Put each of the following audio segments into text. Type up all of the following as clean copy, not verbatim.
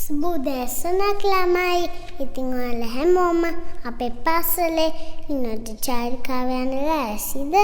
සුබෝදෑසනක් ළමයි. ඉතින් ඔයාලා හැමෝම අපේ පාසලේ ඉන්නට චාරිකාව යන්න ලෑස්තිද?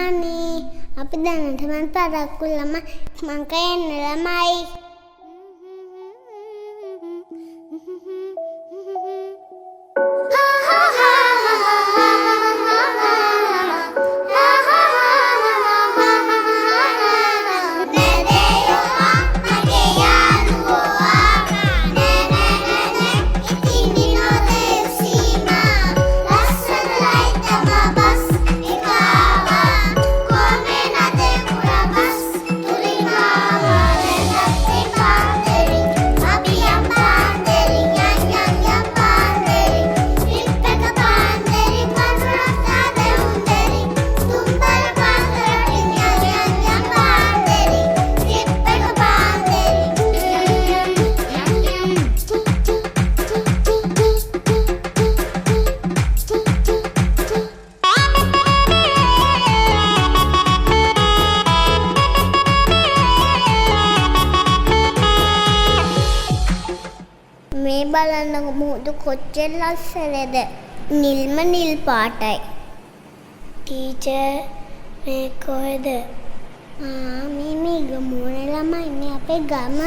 අනේ අපි දැනටම පරක්කු ළමයි මං කයන්න ළමයි. මේ බලන්න මුහුදු කොච්චර ලස්සනද? නිල්ම නිල් පාටයි. ටීචර් මේ කොහෙද? මේ ගමේ ළමයි ඉන්නේ අපේ ගම.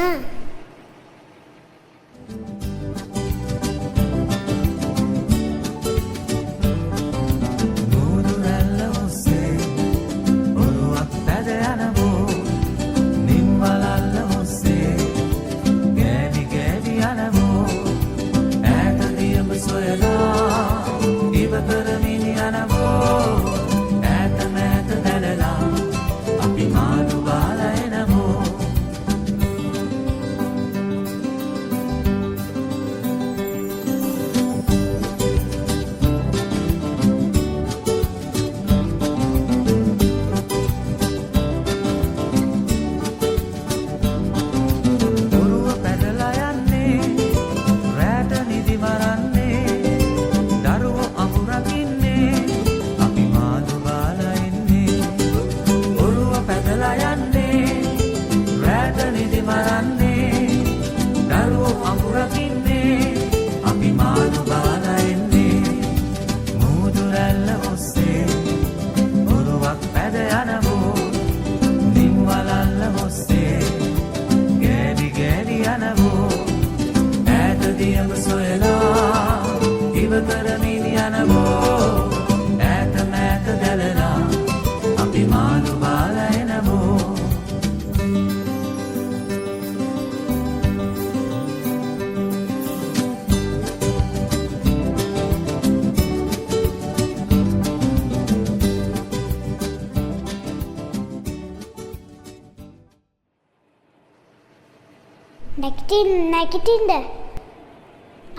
නැගිටින්න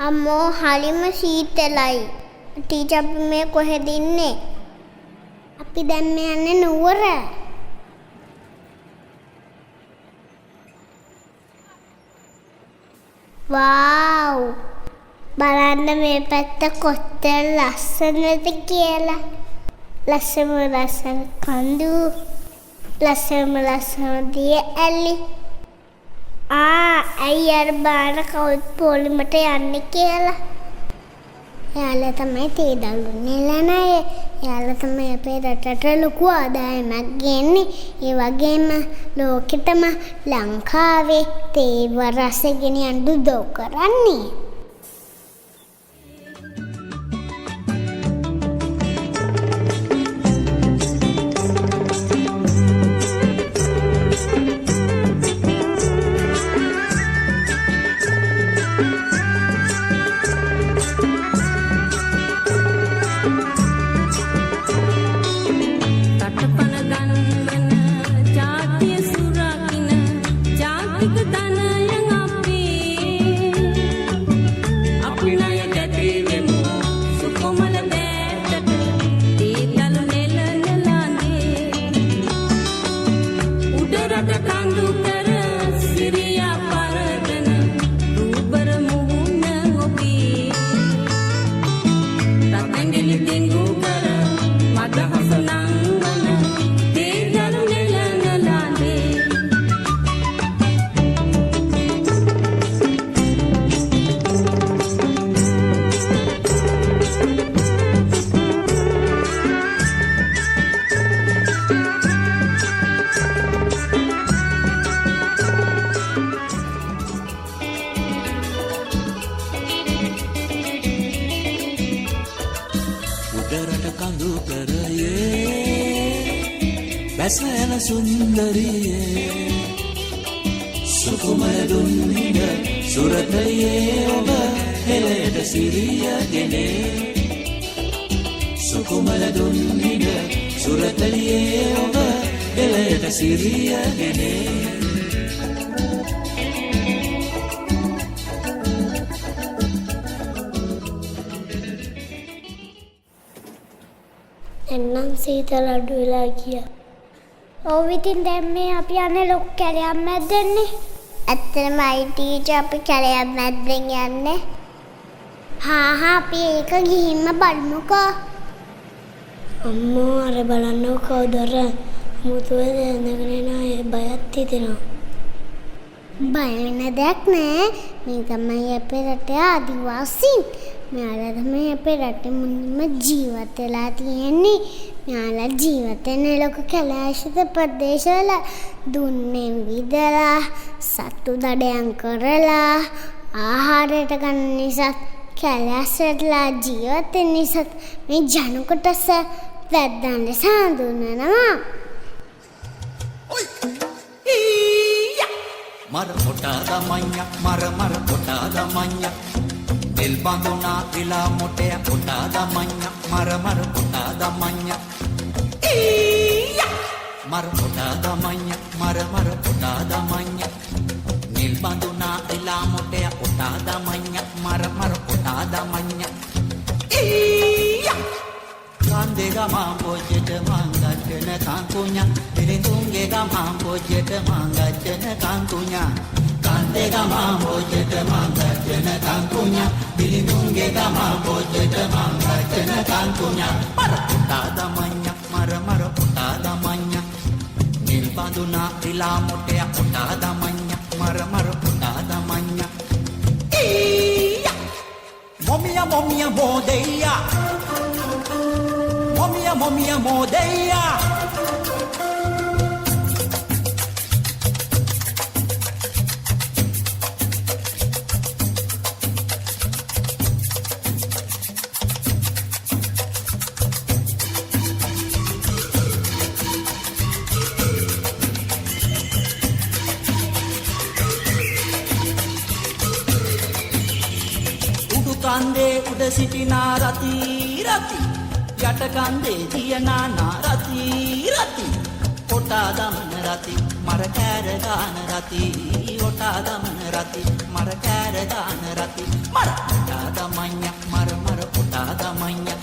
අම්මෝ හරිම සීතලයි. ටීචර් අපි මේ කොහෙද ඉන්නේ? අපි දැන් යන්නේ නුවර. වව් බලන්න මේ පැත්ත කොච්චර ලස්සනද කියලා. ලස්සන කඳු, ලස්සන දිය ඇලි. ඇයි අර බාන කවුරුත් පොලිමට යන්නේ කියලා. එයාලා තමයි තේ දළුන්නේ ළනය. එයාලා තමයි අපේ රටට ලොකු ආදායමක් ගෙන්නේ. ඒ වගේම ලෝකෙටම ලංකාවේ තේ රස ගෙනියන්න උදව් කරන්නේ. සුන්දරියේ සුකුමල දුන්හිඳ සුරතලියේ ඔබ හෙළයට සිරියගෙන සුකුමල දුන්හිඳ සුරතලියේ ඔබ හෙළයට සිරියගෙන එන්නම් සීතල අඩු වෙලා ගියා. ඔව් ඉතින් දැන් මේ අපි යන්නේ ලොකු කැලයක් මැද්දෙන්නේ. ඇත්තටම ටීචර් අපි කැලයක් මැද්දෙන් යන්නේ. හා අපි ඒක ගිහින්ම බලමුකෝ. අම්මෝ අර බලන්නකො කවුදර මුතුවේ දැනගෙන නෑ බයත් හිතෙනවා. බය වෙන දෙයක් නෑ. මේ තමයි අපේ රටේ ආදිවාසීන්. මෙයාලා තමයි අපේ රටේ මුලින්ම ජීවත් වෙලා තියෙන්නේ. මෙයාලා ජීවත් වෙන ලොකු කැලෑශිත ප්‍රදේශවල දුන්නේ විදලා සත්තු දඩයන් කරලා ආහාරයට ගන්න නිසා කැලෑස්සටලා ජීවත් වෙන නිසා මේ ජන කොටස වැද්දන් ලෙස හඳුන්වනවා. මර කොටාදා මඤ්ඤා මර කොටාදා මඤ්ඤා දෙල් බඳුනා විලා මොටය කොටාදා මඤ්ඤා මර කොටාදා මඤ්ඤා මර කොටාදා මඤ්ඤා මර කොටාදා මඤ්ඤා නිල් බඳුනා විලා මොටය කොටාදා මඤ්ඤා මර කොටාදා මඤ්ඤා Kande gama pojete mangajene kankunya Dilindunge gama pojete mangajene kankunya Kande gama pojete mangajene kankunya Dilindunge gama pojete mangajene kankunya Mara putada manya mara putada manya Nilbanduna ila motea putada manya mara putada manya Iya Momia modeya Momia modeya Udu kande uda sitina rati rati යට කන්දේ දියනා නාරති රති කොටා දමන රති මර කෑර දාන රති කොටා දමන රති මර කෑර දාන රති මර කොටා දමඤ්ඤ මර කොටා දමඤ්ඤ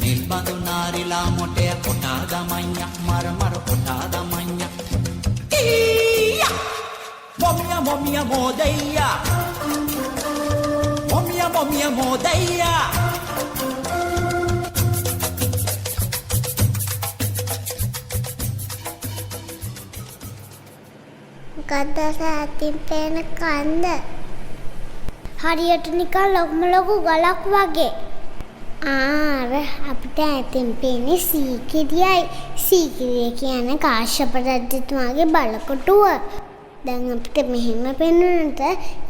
නිල් බඳු නාරිලා මොටය කොටා දමඤ්ඤ මර කොටා දමඤ්ඤ ඊයා මොමියා මොදෙයා මොමියා මොදෙයා මොකද්ද සාතින් පේන කන්ද? හරියට නිකන් ලොකු ගලක් වගේ. අර අපිට ඇතින් පේන්නේ සීකිරියයි. සීකිරිය කියන්නේ කාශ්‍යප රජතුමාගේ බලකොටුව. දැන් අපිට මෙහෙම පේනුනට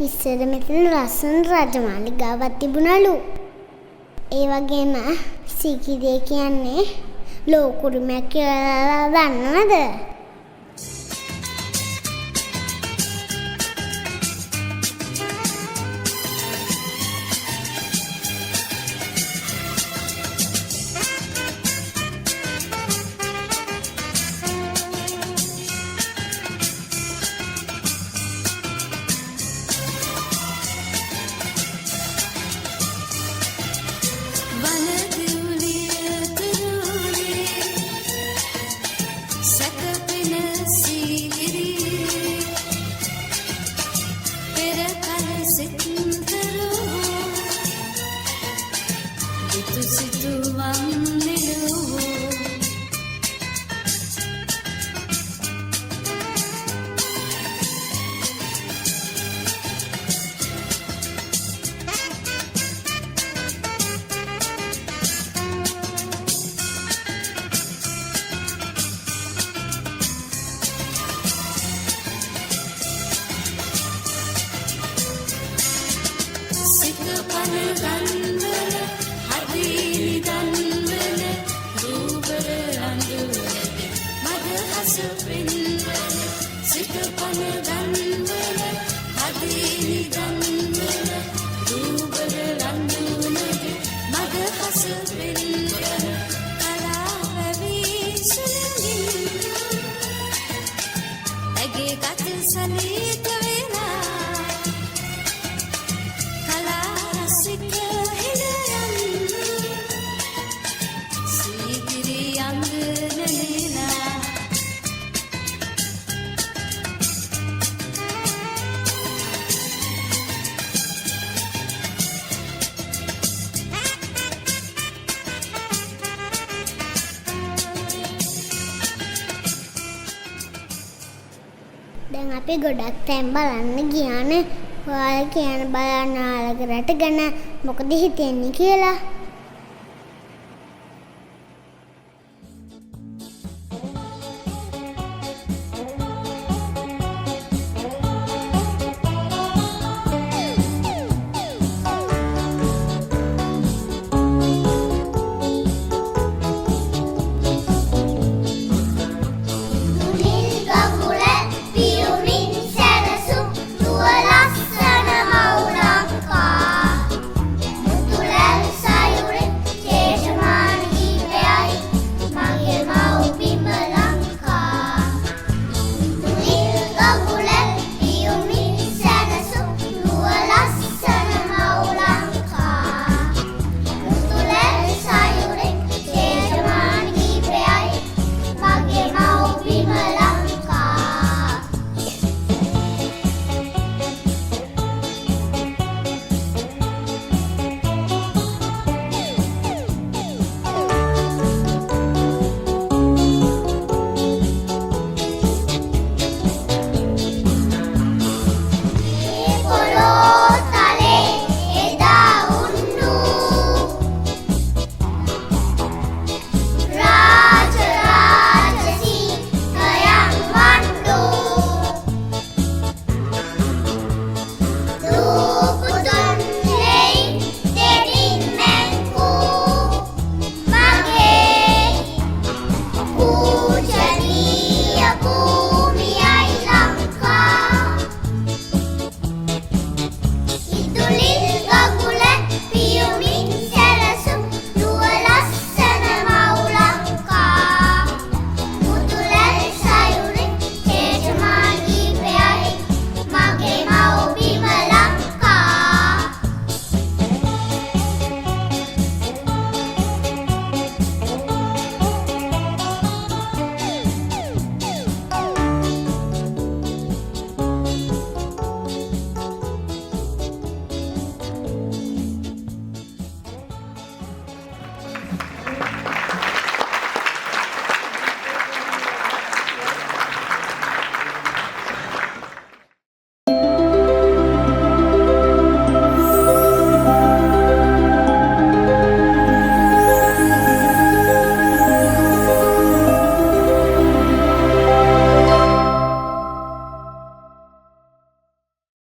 ඉස්සර මෙතන ලස්සන රජමාලිගාවක් තිබුණලු. ඒ වගේම සීකිරිය කියන්නේ ලෝකුරුමයක් කියලා දන්නවද? Surface. අපි ගොඩක් තැන් බලන්න ගියානේ. ඔයාලා කියන බලන්න ආලගේ රට ගැන මොකද හිතෙන්නේ කියලා.